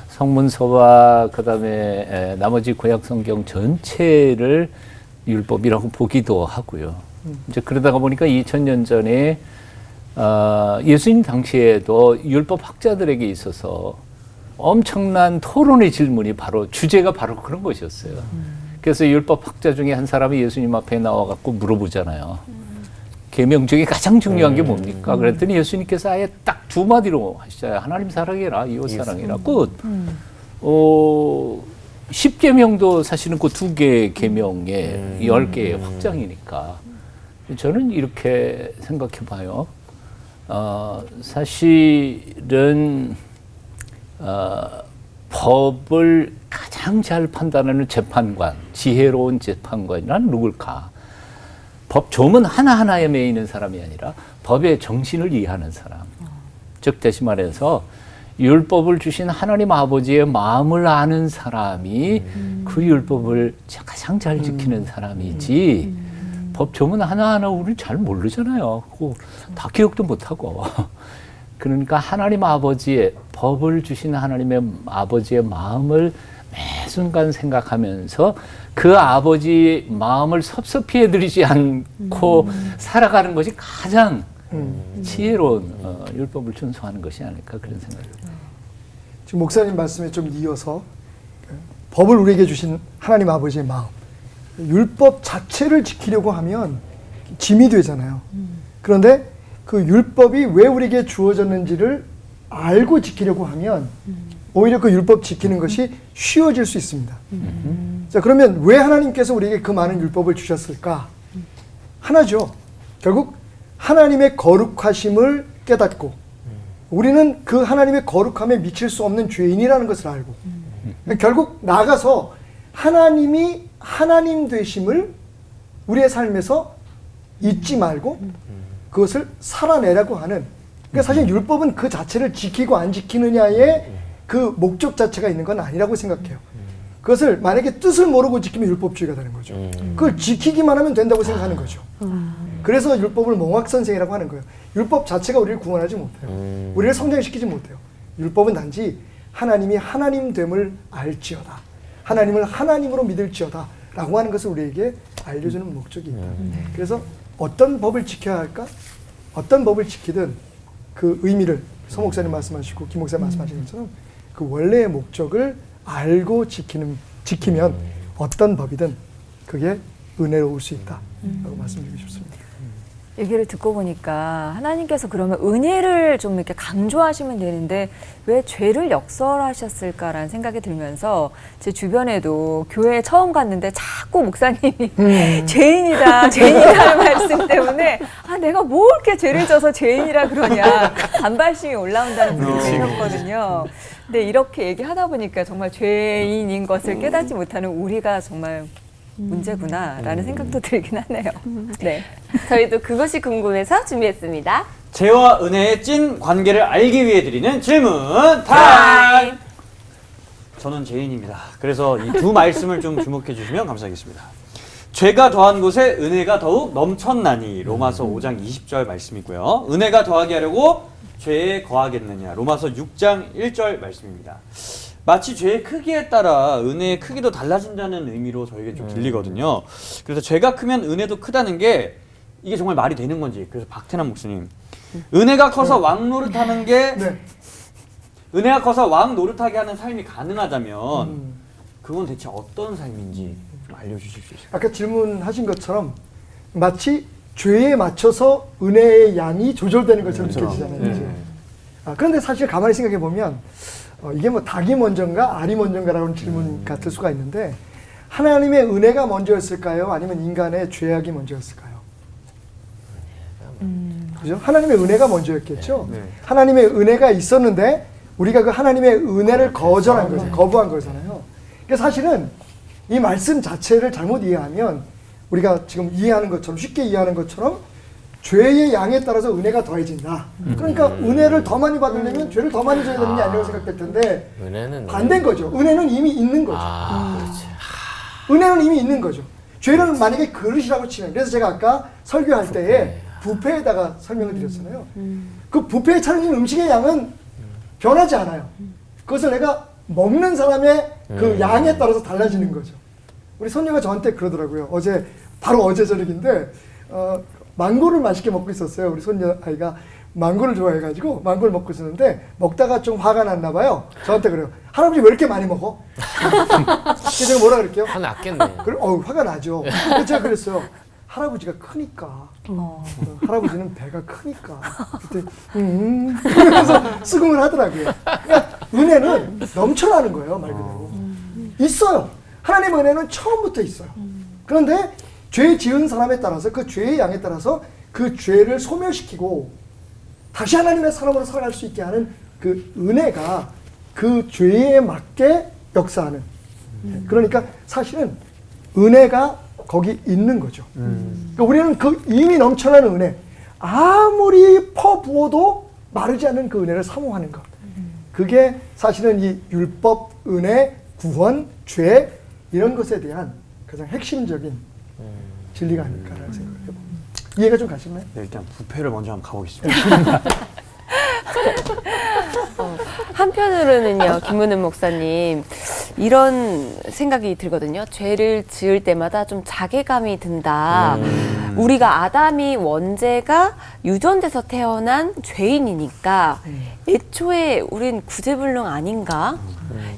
성문서와 그다음에 나머지 구약 성경 전체를 율법이라고 보기도 하고요. 이제 그러다가 보니까 2000년 전에 예수님 당시에도 율법 학자들에게 있어서 엄청난 토론의 질문이 주제가 바로 그런 것이었어요. 그래서 율법 학자 중에 한 사람이 예수님 앞에 나와갖고 물어보잖아요. 계명 중에 가장 중요한 게 뭡니까? 그랬더니 예수님께서 아예 딱 두 마디로 하시잖아요. 하나님 사랑해라, 이웃 사랑해라. 끝. 10계명도 사실은 그 2개의 계명의 10개의 확장이니까. 저는 이렇게 생각해 봐요. 사실은 법을 가장 잘 판단하는 재판관, 지혜로운 재판관이란 누굴까? 법 조문 하나하나에 매이는 사람이 아니라 법의 정신을 이해하는 사람. 즉 다시 말해서 율법을 주신 하나님 아버지의 마음을 아는 사람이 그 율법을 가장 잘 지키는 사람이지 법 조문 하나하나 우리는 잘 모르잖아요. 그거 다 기억도 못하고. 그러니까 하나님 아버지의 법을 주신 하나님의 아버지의 마음을 매 순간 생각하면서 그 아버지 마음을 섭섭히 해드리지 않고 살아가는 것이 가장 지혜로운 율법을 준수하는 것이 아닐까 그런 생각이 듭니다. 지금 목사님 말씀에 좀 이어서 법을 우리에게 주신 하나님 아버지의 마음, 율법 자체를 지키려고 하면 짐이 되잖아요. 그런데 그 율법이 왜 우리에게 주어졌는지를 알고 지키려고 하면 오히려 그 율법 지키는 것이 쉬워질 수 있습니다. 자, 그러면 왜 하나님께서 우리에게 그 많은 율법을 주셨을까? 하나죠. 결국 하나님의 거룩하심을 깨닫고 우리는 그 하나님의 거룩함에 미칠 수 없는 죄인이라는 것을 알고 결국 나가서 하나님이 하나님 되심을 우리의 삶에서 잊지 말고 그것을 살아내라고 하는, 그러니까 사실 율법은 그 자체를 지키고 안 지키느냐의 그 목적 자체가 있는 건 아니라고 생각해요. 그것을 만약에 뜻을 모르고 지키면 율법주의가 되는 거죠. 그걸 지키기만 하면 된다고 생각하는 거죠. 그래서 율법을 몽학선생이라고 하는 거예요. 율법 자체가 우리를 구원하지 못해요. 우리를 성장시키지 못해요. 율법은 단지 하나님이 하나님됨을 알지어다, 하나님을 하나님으로 믿을지어다 라고 하는 것을 우리에게 알려주는 목적이 있다. 그래서 어떤 법을 지켜야 할까? 어떤 법을 지키든 그 의미를 서 목사님 말씀하시고 김 목사님 말씀하신 것처럼 그 원래의 목적을 알고 지키면 어떤 법이든 그게 은혜로울 수 있다 라고 말씀드리고 싶습니다. 얘기를 듣고 보니까 하나님께서 그러면 은혜를 좀 이렇게 강조하시면 되는데 왜 죄를 역설하셨을까라는 생각이 들면서 제 주변에도 교회에 처음 갔는데 자꾸 목사님이 죄인이다 죄인이라는 말씀 때문에 아 내가 뭐 이렇게 죄를 져서 죄인이라 그러냐 반발심이 올라온다는 분이 계셨거든요. 근데 이렇게 얘기하다 보니까 정말 죄인인 것을 깨닫지 못하는 우리가 정말 문제구나라는 생각도 들긴 하네요. 네. 저희도 그것이 궁금해서 준비했습니다. 죄와 은혜의 찐 관계를 알기 위해 드리는 질문 타임! 저는 죄인입니다. 그래서 이 두 말씀을 좀 주목해 주시면 감사하겠습니다. 죄가 더한 곳에 은혜가 더욱 넘쳤나니 로마서 5장 20절 말씀이고요. 은혜가 더하게 하려고 죄에 거하겠느냐 로마서 6장 1절 말씀입니다. 마치 죄의 크기에 따라 은혜의 크기도 달라진다는 의미로 저에게 좀 들리거든요. 그래서 죄가 크면 은혜도 크다는 게 이게 정말 말이 되는 건지. 그래서 박태남 목사님, 은혜가 커서 왕 노릇하는 게 은혜가 커서 왕 노릇하게 하는 삶이 가능하다면 그건 대체 어떤 삶인지 좀 알려주실 수 있을까요? 아까 질문하신 것처럼 마치 죄에 맞춰서 은혜의 양이 조절되는 것처럼 느껴지잖아요. 그런데 사실 가만히 생각해 보면 이게 뭐 닭이 먼저인가 알이 먼저인가라는 질문 같을 수가 있는데 하나님의 은혜가 먼저였을까요? 아니면 인간의 죄악이 먼저였을까요? 그죠? 하나님의 은혜가 먼저였겠죠. 하나님의 은혜가 있었는데 우리가 그 하나님의 은혜를 거절한 거죠. 거부한 거잖아요. 그러니까 사실은 이 말씀 자체를 잘못 이해하면 우리가 지금 이해하는 것처럼 쉽게 이해하는 것처럼 죄의 양에 따라서 은혜가 더해진다. 그러니까 은혜를 더 많이 받으려면 죄를 더 많이 져야 되는 게 아니라고 생각될 텐데 은혜는 반대인 거죠. 은혜는 이미 있는 거죠. 그렇지. 은혜는 이미 있는 거죠. 죄를 만약에 그릇이라고 치면, 그래서 제가 아까 설교할 때에 뷔페에다가 설명을 드렸잖아요. 그 뷔페에 차려진 음식의 양은 변하지 않아요. 그것을 내가 먹는 사람의 그 양에 따라서 달라지는 거죠. 우리 손녀가 저한테 그러더라고요. 바로 어제 저녁인데 망고를 맛있게 먹고 있었어요. 우리 손녀 아이가 망고를 좋아해가지고 망고를 먹고 있었는데 먹다가 좀 화가 났나 봐요. 저한테 그래요. 할아버지 왜 이렇게 많이 먹어? 그래서 제가 뭐라 그럴게요? 하나 아꼈네. 화가 나죠. 그래서 제가 그랬어요. 할아버지가 크니까. 할아버지는 배가 크니까. 그때 그래서 수긍을 하더라고요. 그러니까 은혜는 넘쳐나는 거예요, 말 그대로. 있어요. 하나님의 은혜는 처음부터 있어요. 그런데 죄 지은 사람에 따라서 그 죄의 양에 따라서 그 죄를 소멸시키고 다시 하나님의 사람으로 살아갈 수 있게 하는 그 은혜가 그 죄에 맞게 역사하는. 그러니까 사실은 은혜가 거기 있는 거죠. 그러니까 우리는 그 이미 넘쳐나는 은혜, 아무리 퍼부어도 마르지 않는 그 은혜를 사모하는 것. 그게 사실은 이 율법, 은혜, 구원, 죄 이런 것에 대한 가장 핵심적인 진리가 아닐까라는 생각을 해봅니다. 이해가 좀 가시나요? 네, 일단 부패를 먼저 한번 가보겠습니다. 한편으로는요, 김은은 목사님, 이런 생각이 들거든요. 죄를 지을 때마다 좀 자괴감이 든다. 우리가 아담이 원죄가 유전돼서 태어난 죄인이니까 애초에 우린 구제불능 아닌가?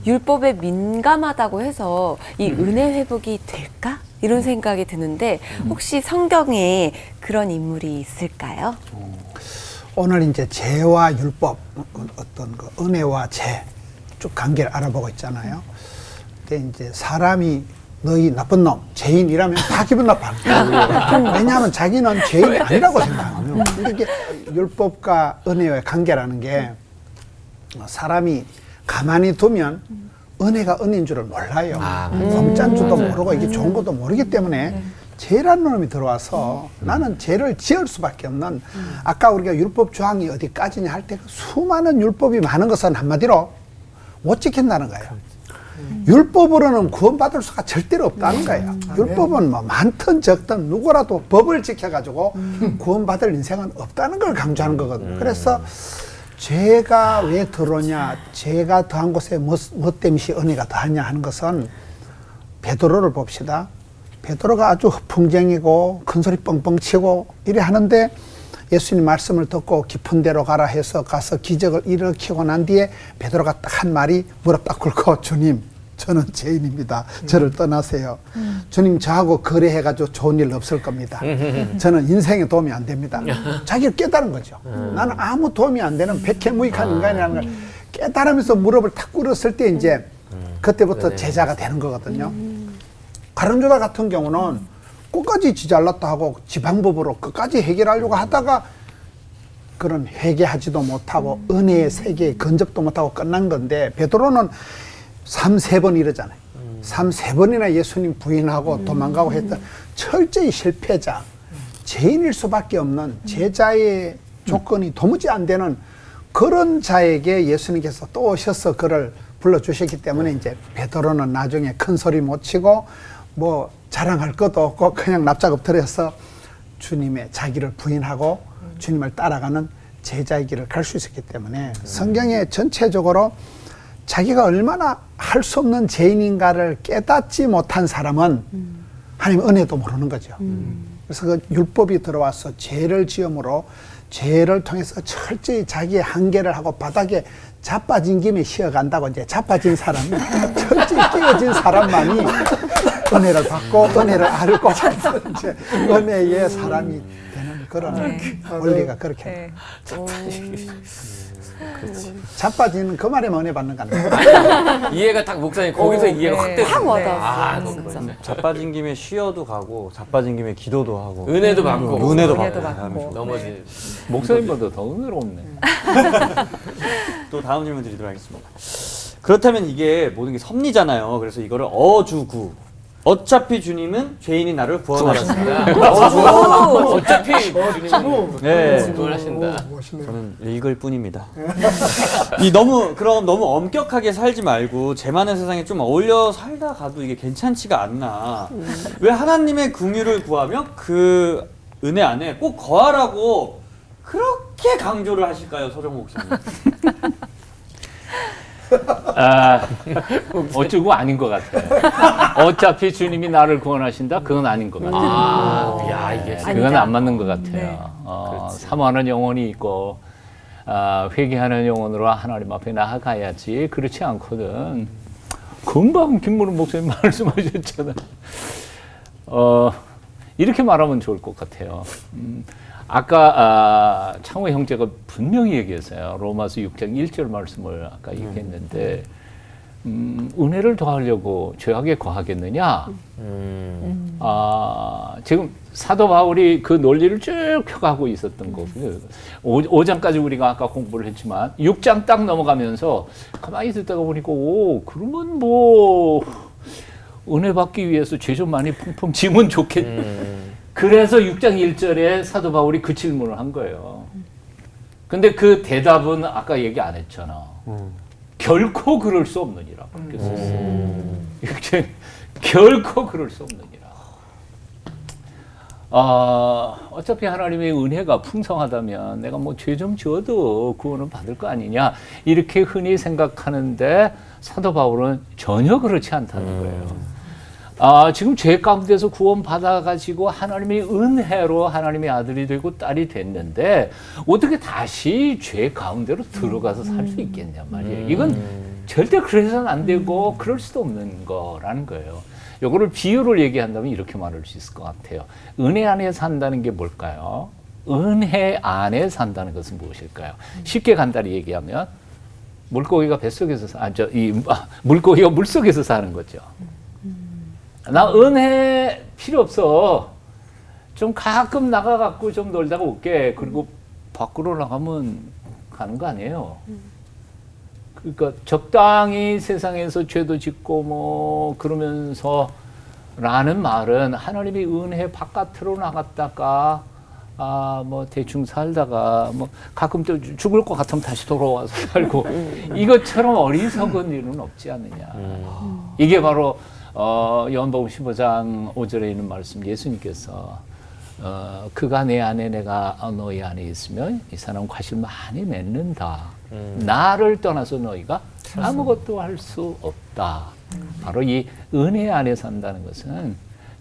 율법에 민감하다고 해서 이 은혜 회복이 될까? 이런 생각이 드는데 혹시 성경에 그런 인물이 있을까요? 오늘 이제 죄와 율법, 어떤 그 은혜와 죄 쭉 관계를 알아보고 있잖아요. 근데 이제 사람이 너희 나쁜 놈, 죄인이라면 다 기분 나빠. 왜냐하면 자기는 죄인이 아니라고 생각해요. 이렇게 율법과 은혜의 관계라는 게 사람이 가만히 두면 은혜가 은혜인 줄을 몰라요. 공짜인 줄도 모르고 이게 좋은 것도 모르기 때문에 죄라는 놈이 들어와서 나는 죄를 지을 수밖에 없는, 아까 우리가 율법 조항이 어디까지냐 할 때 수많은 율법이 많은 것은 한마디로 못 지킨다는 거예요. 율법으로는 구원받을 수가 절대로 없다는 거예요. 율법은 뭐 많든 적든 누구라도 법을 지켜가지고 구원받을 인생은 없다는 걸 강조하는 거거든요. 그래서 죄가 왜 들어오냐, 죄가 더한 곳에 뭐 때문에 은혜가 더하냐 하는 것은 베드로를 봅시다. 베드로가 아주 허풍쟁이고 큰소리 뻥뻥 치고 이래 하는데 예수님 말씀을 듣고 깊은 데로 가라 해서 가서 기적을 일으키고 난 뒤에 베드로가 딱 한 말이 무릎 딱 꿇고, 주님, 저는 죄인입니다. 저를 떠나세요. 주님, 저하고 거래해가지고 좋은 일 없을 겁니다. 저는 인생에 도움이 안 됩니다. 자기를 깨달은 거죠. 나는 아무 도움이 안 되는 백해무익한 인간이라는 걸 깨달으면서 무릎을 탁 꿇었을 때 이제 그때부터 제자가 되는 거거든요. 가룟유다 같은 경우는 끝까지 지 잘났다 하고 지 방법으로 끝까지 해결하려고 하다가 그런 회개하지도 못하고 은혜의 세계에 근접도 못하고 끝난 건데, 베드로는 3번 이러잖아요. 3번이나 예수님 부인하고 도망가고 했던 철저히 실패자, 죄인일 수밖에 없는 제자의 조건이 도무지 안 되는 그런 자에게 예수님께서 또 오셔서 그를 불러주셨기 때문에 이제 베드로는 나중에 큰 소리 못 치고 뭐 자랑할 것도 없고 그냥 납작 엎드려서 주님의 자기를 부인하고 주님을 따라가는 제자의 길을 갈 수 있었기 때문에 성경에 전체적으로 자기가 얼마나 할 수 없는 죄인인가를 깨닫지 못한 사람은 하나님 은혜도 모르는 거죠. 그래서 그 율법이 들어와서 죄를 지음으로 죄를 통해서 철저히 자기의 한계를 하고 바닥에 자빠진 김에 쉬어간다고, 이제 자빠진 사람이 철저히 끼어진 사람만이 은혜를 받고 은혜를 알고 이제 은혜의 사람이 되는 그런 원리가 그렇게. 자빠지는 그 말에만 은혜 받는 거 아니에요? 이해가 딱 목사님 거기서 이해가 확 됐어요. 확 와닿았어요. 그렇구나. 자빠진 김에 쉬어도 가고 자빠진 김에 기도도 하고 은혜도 받고 은혜도 은혜도 받고 받고. 넘어지. 목사님보다 더 은혜롭네. 또 다음 질문 드리도록 하겠습니다. 그렇다면 이게 모든 게 섭리잖아요. 그래서 이거를 어주구, 어차피 주님은 죄인이 나를 구원하신다. 어차피 주님은 네. 구원하신다. 저는 읽을 뿐입니다. 이 너무 엄격하게 살지 말고 죄 많은 세상에 좀 어울려 살다 가도 이게 괜찮지가 않나. 왜 하나님의 긍휼을 구하며 그 은혜 안에 꼭 거하라고 그렇게 강조를 하실까요, 서정호 목사님? 어쩌고 아닌 것 같아요. 어차피 주님이 나를 구원하신다? 그건 아닌 것 같아요. 야, 이게 그건 안 맞는 것 같아요. 사모하는 영혼이 있고 회개하는 영혼으로 하나님 앞에 나아가야지. 그렇지 않거든. 금방 김문우 목사님 말씀하셨잖아요. 이렇게 말하면 좋을 것 같아요. 아까 창호 형제가 분명히 얘기했어요. 로마서 6장 1절 말씀을 아까 얘기했는데 은혜를 더하려고 죄악에 거하겠느냐? 지금 사도 바울이 그 논리를 쭉 펴가고 있었던 거고요. 5장까지 우리가 아까 공부를 했지만 6장 딱 넘어가면서 가만히 듣다가 보니까 그러면 뭐 은혜 받기 위해서 죄 좀 많이 펑펑 지면 좋겠네. 그래서 6장 1절에 사도 바울이 그 질문을 한 거예요. 근데 그 대답은 아까 얘기 안 했잖아. 결코 그럴 수 없느니라. 그렇게 썼어요. 결코 그럴 수 없느니라. 어차피 하나님의 은혜가 풍성하다면 내가 뭐 죄 좀 지어도 구원은 받을 거 아니냐 이렇게 흔히 생각하는데 사도 바울은 전혀 그렇지 않다는 거예요. 지금 죄 가운데서 구원 받아가지고 하나님의 은혜로 하나님의 아들이 되고 딸이 됐는데 어떻게 다시 죄 가운데로 들어가서 살 수 있겠냐 말이에요. 이건 절대 그래서는 안 되고 그럴 수도 없는 거라는 거예요. 요거를 비유를 얘기한다면 이렇게 말할 수 있을 것 같아요. 은혜 안에 산다는 게 뭘까요? 은혜 안에 산다는 것은 무엇일까요? 쉽게 간단히 얘기하면 물고기가 뱃속에서 물고기가 물속에서 사는 거죠. 나 은혜 필요 없어. 좀 가끔 나가갖고 좀 놀다가 올게. 그리고 밖으로 나가면 가는 거 아니에요. 그러니까 적당히 세상에서 죄도 짓고 뭐 그러면서 라는 말은 하나님의 은혜 바깥으로 나갔다가 뭐 대충 살다가 뭐 가끔 또 죽을 것 같으면 다시 돌아와서 살고 이것처럼 어리석은 일은 없지 않느냐. 이게 바로 요한복음 15장 5절에 있는 말씀 예수님께서 그가 내 안에 내가 너희 안에 있으면 이 사람 과실 많이 맺는다. 나를 떠나서 너희가 아무것도 할 수 없다. 바로 이 은혜 안에 산다는 것은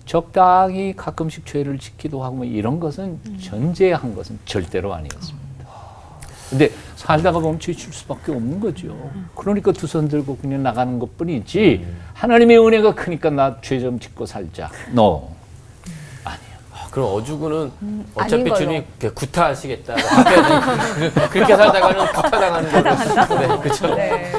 적당히 가끔씩 죄를 짓기도 하고 뭐 이런 것은 전제한 것은 절대로 아니었습니다. 근데 살다가 보면 죄 질 수밖에 없는 거죠. 그러니까 두 손 들고 그냥 나가는 것뿐이지 하나님의 은혜가 크니까 나 죄 좀 짓고 살자. No. 그럼 어주구는 아닌 어차피 걸로. 주님 구타하시겠다. 그렇게 살다가는 구타당하는 걸로. 네, 그렇죠. 네.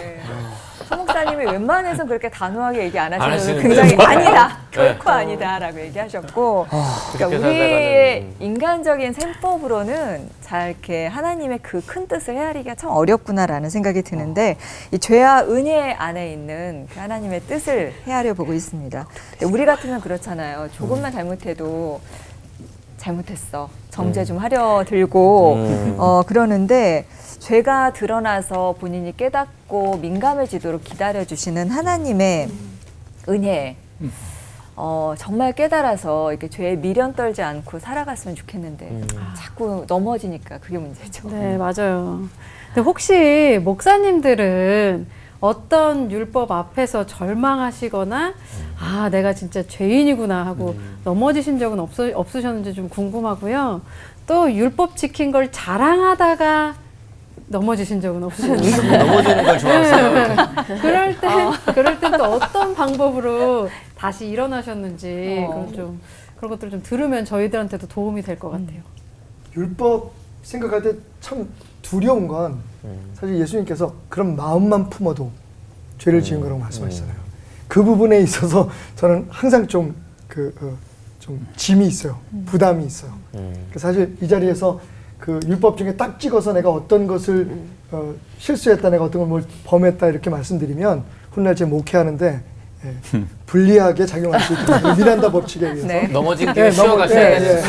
서 목사님이 웬만해서 그렇게 단호하게 얘기 안 안 하시는 하시는데. 굉장히 아니다. 네. 결코 아니다라고 얘기하셨고 그러니까 그렇게 우리의 살다가는, 인간적인 셈법으로는 잘 이렇게 하나님의 그 큰 뜻을 헤아리기가 참 어렵구나라는 생각이 드는데 이 죄와 은혜 안에 있는 그 하나님의 뜻을 헤아려 보고 있습니다. 근데 우리 같으면 그렇잖아요. 조금만 잘못해도 잘못했어. 정죄 좀 하려 들고 그러는데 죄가 드러나서 본인이 깨닫고 민감해지도록 기다려주시는 하나님의 은혜 정말 깨달아서 이렇게 죄에 미련 떨지 않고 살아갔으면 좋겠는데 자꾸 넘어지니까 그게 문제죠. 네, 맞아요. 근데 혹시 목사님들은 어떤 율법 앞에서 절망하시거나 아 내가 진짜 죄인이구나 하고 넘어지신 적은 없으셨는지 좀 궁금하고요. 또 율법 지킨 걸 자랑하다가 넘어지신 적은 없으셨는지 넘어지는 걸 좋아하세요. 그럴 땐 또 어떤 방법으로 다시 일어나셨는지 그런 것들 좀 들으면 저희들한테도 도움이 될 것 같아요. 율법 생각할 때 참 두려운 건 사실 예수님께서 그런 마음만 품어도 죄를 지은 거라고 말씀하시잖아요. 그 부분에 있어서 저는 항상 좀 짐이 있어요. 부담이 있어요. 사실 이 자리에서 그 율법 중에 딱 찍어서 내가 어떤 것을 실수했다, 내가 어떤 걸 범했다 이렇게 말씀드리면 훗날 제 목회하는데 불리하게 작용할 수 있거든요. 미란다 법칙에 의해서. 네. 넘어진 김에 쉬어가셔야 되는.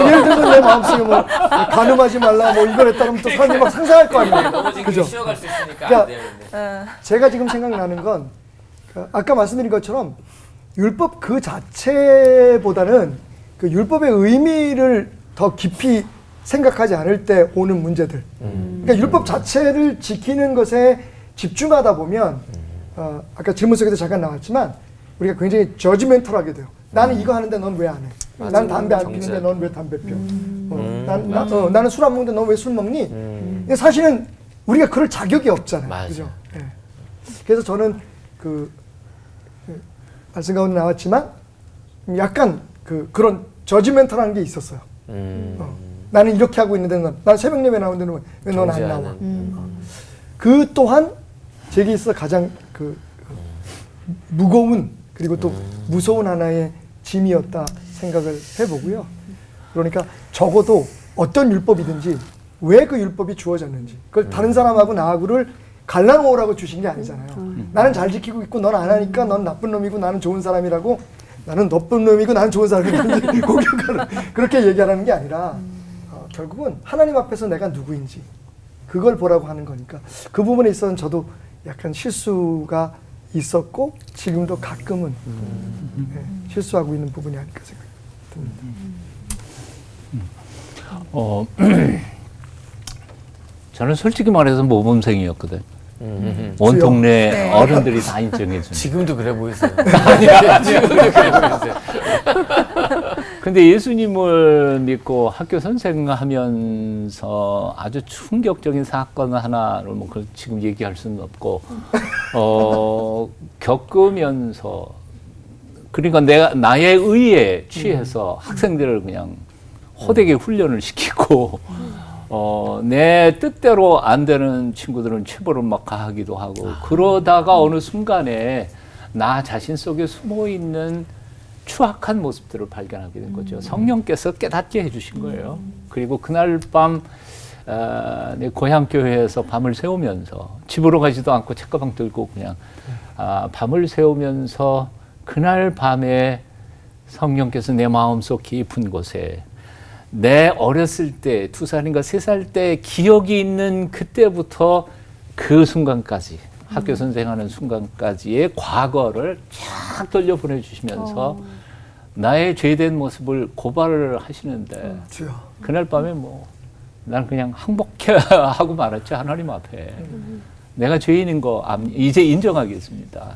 예를 들면 내 마음속에 뭐 간음하지 말라 뭐 이걸 했다 그러면 또 사람들이 막 상상할 거 아니에요. 넘어진 김에 그죠? 쉬어갈 수 있으니까 그러니까 안 돼요. 제가 지금 생각나는 건 아까 말씀드린 것처럼 율법 그 자체보다는 그 율법의 의미를 더 깊이 생각하지 않을 때 오는 문제들. 그러니까 율법 자체를 지키는 것에 집중하다 보면 아까 질문 속에도 잠깐 나왔지만 우리가 굉장히 저지멘털하게 돼요. 나는 이거 하는데 넌 왜 안 해? 나는 담배 안 피는데 넌 왜 담배 펴? 나는 술 안 먹는데 넌 왜 술 먹니? 근데 사실은 우리가 그럴 자격이 없잖아요. 맞아요. 그죠? 예. 그래서 저는 말씀 가운데 나왔지만 약간 그런 저지멘털한 게 있었어요. 나는 이렇게 하고 있는데 난 새벽 예배 나오는데 왜 넌 안 나와? 그 또한 제게 있어 가장 무거운 그리고 또 무서운 하나의 짐이었다 생각을 해보고요. 그러니까 적어도 어떤 율법이든지 왜 그 율법이 주어졌는지 그걸 다른 사람하고 나하고를 갈라놓으라고 주신 게 아니잖아요. 나는 잘 지키고 있고 넌 안 하니까 넌 나쁜 놈이고 나는 좋은 사람이라고, 나는 나쁜 놈이고 나는 좋은 사람이라고 공격하는, 그렇게 얘기하라는 게 아니라 결국은 하나님 앞에서 내가 누구인지 그걸 보라고 하는 거니까 그 부분에 있어서는 저도 약간 실수가 있었고 지금도 가끔은 실수하고 있는 부분이 아닐까 생각이 듭니다. 저는 솔직히 말해서 모범생이었거든. 온 동네 어른들이 다 인정해 주는. 지금도 그래 보이세요. 지금도 그래 보이세요. 근데 예수님을 믿고 학교 선생하면서 아주 충격적인 사건 하나를 뭐 지금 얘기할 수는 없고 겪으면서, 그러니까 나의 의에 취해서 학생들을 그냥 호되게 훈련을 시키고 내 뜻대로 안 되는 친구들은 체벌을 막 가하기도 하고, 그러다가 어느 순간에 나 자신 속에 숨어 있는 추악한 모습들을 발견하게 된 거죠. 성령께서 깨닫게 해주신 거예요. 그리고 그날 밤 내 고향 교회에서 밤을 새우면서, 집으로 가지도 않고 책가방 들고 그냥 밤을 새우면서 그날 밤에 성령께서 내 마음속 깊은 곳에 내 어렸을 때 2살인가 3살 때 기억이 있는 그때부터 그 순간까지, 학교 선생하는 순간까지의 과거를 쫙 돌려보내주시면서 나의 죄된 모습을 고발을 하시는데, 그날 밤에 난 그냥 항복해 하고 말았죠. 하나님 앞에 내가 죄인인 거 이제 인정하겠습니다.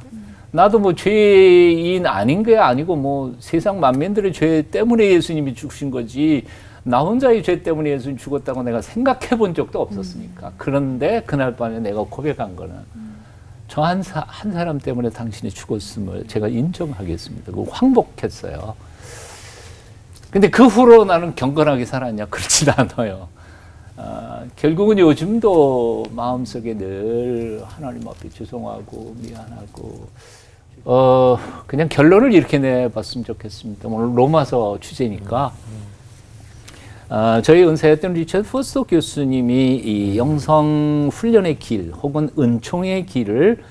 나도 뭐 죄인 아닌 게 아니고 세상 만민들의 죄 때문에 예수님이 죽으신 거지, 나 혼자의 죄 때문에 예수님 죽었다고 내가 생각해 본 적도 없었으니까. 그런데 그날 밤에 내가 고백한 거는 저 한 사람 때문에 당신이 죽었음을 제가 인정하겠습니다. 그리고 항복했어요. 근데 그 후로 나는 경건하게 살았냐? 그렇지 않아요. 결국은 요즘도 마음속에 늘 하나님 앞에 죄송하고 미안하고, 그냥 결론을 이렇게 내봤으면 좋겠습니다. 오늘 로마서 주제니까, 저희 은사였던 리처드 포스터 교수님이 이 영성 훈련의 길 혹은 은총의 길을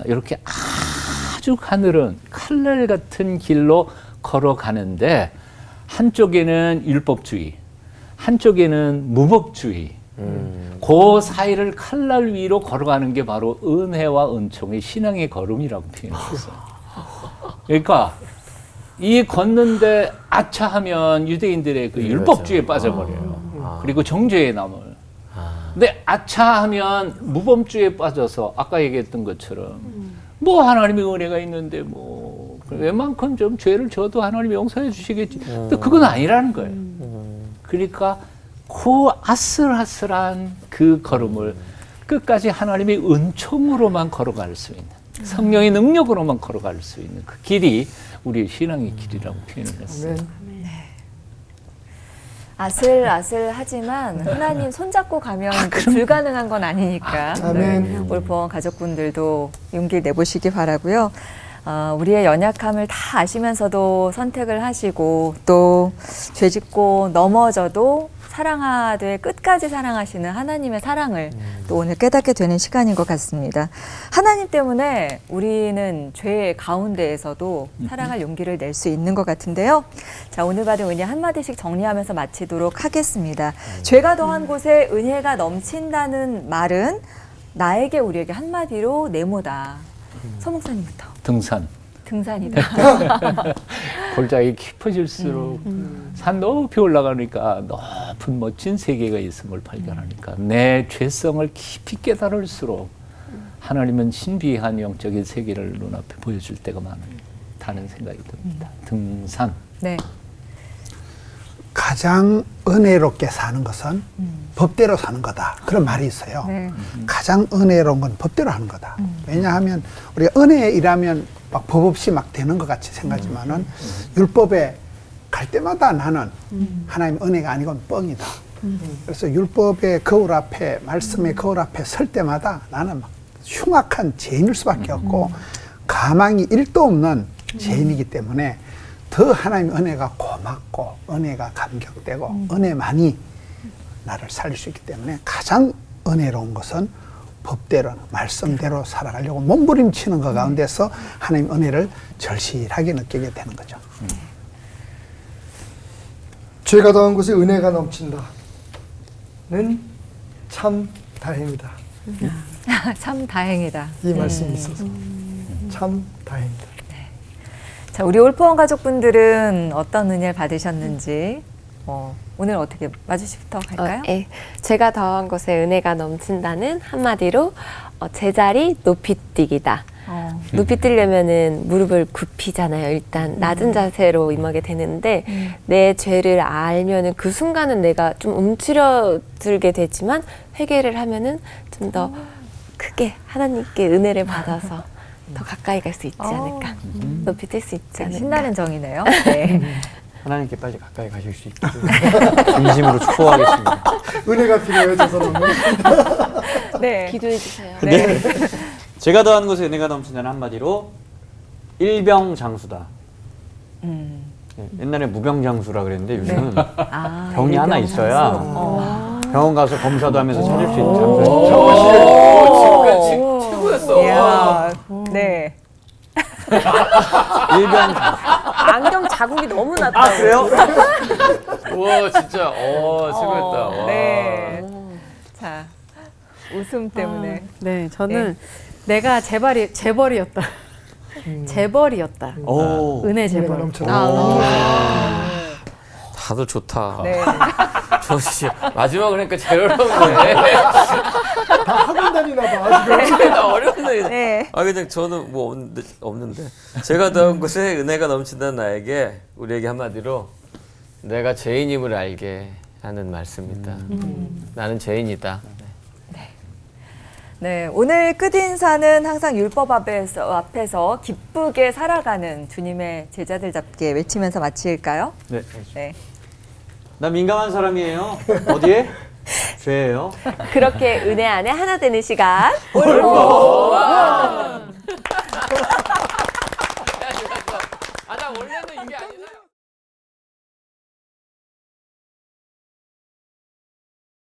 이렇게 아주 가늘은 칼날 같은 길로 걸어가는데, 한쪽에는 율법주의, 한쪽에는 무법주의, 그 사이를 칼날 위로 걸어가는 게 바로 은혜와 은총의 신앙의 걸음이라고 표현했어요. 그러니까 이 걷는데 아차하면 유대인들의 그 율법주의에 빠져버려요. 그리고 정죄의 나물. 근데 아차하면 무법주의에 빠져서 아까 얘기했던 것처럼 하나님의 은혜가 있는데 웬만큼 좀 죄를 져도 하나님이 용서해 주시겠지. 또 그건 아니라는 거예요. 그러니까 그 아슬아슬한 그 걸음을 끝까지 하나님의 은총으로만 걸어갈 수 있는, 성령의 능력으로만 걸어갈 수 있는 그 길이 우리의 신앙의 길이라고 표현을 했어요. 아슬아슬하지만 하나님 손잡고 가면 불가능한 건 아니니까. 우리 보원 가족분들도 용기를 내보시기 바라고요. 우리의 연약함을 다 아시면서도 선택을 하시고, 또 죄짓고 넘어져도 사랑하되 끝까지 사랑하시는 하나님의 사랑을 또 오늘 깨닫게 되는 시간인 것 같습니다. 하나님 때문에 우리는 죄 가운데에서도 사랑할 용기를 낼 수 있는 것 같은데요. 자, 오늘 받은 은혜 한마디씩 정리하면서 마치도록 하겠습니다. 죄가 더한 곳에 은혜가 넘친다는 말은 나에게, 우리에게 한마디로 네모다. 서 목사님부터. 등산이다. 골짜기 깊어질수록 산 높이 올라가니까 높은 멋진 세계가 있음을 발견하니까 내 죄성을 깊이 깨달을수록 하나님은 신비한 영적인 세계를 눈앞에 보여줄 때가 많다는 생각이 듭니다. 등산. 네. 가장 은혜롭게 사는 것은 법대로 사는 거다. 그런 말이 있어요. 가장 은혜로운 건 법대로 하는 거다. 왜냐하면 우리가 은혜에 일하면 막 법 없이 막 되는 것 같이 생각하지만은 율법에 갈 때마다 나는 하나님의 은혜가 아니건 뻥이다. 그래서 율법의 거울 앞에, 말씀의 거울 앞에 설 때마다 나는 막 흉악한 죄인일 수밖에 없고 가망이 1도 없는 죄인이기 때문에 더 하나님의 은혜가 고맙고 은혜가 감격되고 은혜만이 나를 살릴 수 있기 때문에 가장 은혜로운 것은 법대로 말씀대로 살아가려고 몸부림치는 것 가운데서 하나님의 은혜를 절실하게 느끼게 되는 거죠. 죄가 더한 곳에 은혜가 넘친다는 참 다행이다. 참 다행이다. 이 말씀이 있어서 참 다행이다. 자, 우리 올포원 가족분들은 어떤 은혜를 받으셨는지 오늘 어떻게 마주씨부터 갈까요? 예. 제가 더한 것에 은혜가 넘친다는 한마디로 제자리 높이 뛰기다. 높이 뛰려면은 무릎을 굽히잖아요. 일단 낮은 자세로 임하게 되는데 내 죄를 알면은 그 순간은 내가 좀 움츠러들게 되지만 회개를 하면은 좀 더 크게 하나님께 은혜를 받아서 더 가까이 갈 수 있지 않을까. 높이 뛸 수 있지 않을까. 신나는 정이네요. 네. 하나님께 빨리 가까이 가실 수 있기를 진심으로 축복하겠습니다. 은혜가 필요해요, 저 사람은. 네. 기도해 주세요. 네. 제가 더한 곳에 은혜가 넘친다는 한마디로 일병장수다. 네, 옛날에 무병장수라 그랬는데 요즘은 병이 하나 있어야 병원 가서 검사도 하면서 찾을 수 있는 장수예요. 지금까지 최고였어. 이야, 네. 일병. 안경 자국이 너무 났다고. 아 그래요? 와 진짜 최고였다. 와. 네. 자, 웃음 때문에. 네, 저는 내가 재벌이었다. 재벌이었다. 오. 은혜 은혜가 재벌. 넘쳐나. 다들 좋다. 네. 저 진짜 마지막으로 하니까 제일 어렵네. 다 학원 다니나 봐, 지금. 나 어렵네. 네. 아 그냥 저는 뭐 없는데. 제가 더한 곳에 은혜가 넘친다는 나에게 우리에게 한마디로 내가 죄인임을 알게 하는 말씀이다. 나는 죄인이다. 네, 오늘 끝인사는 항상 율법 앞에서 기쁘게 살아가는 주님의 제자들답게 외치면서 마칠까요? 네. 네. 나 민감한 사람이에요. 어디에? 죄예요. 그렇게 은혜 안에 하나 되는 시간. 올포.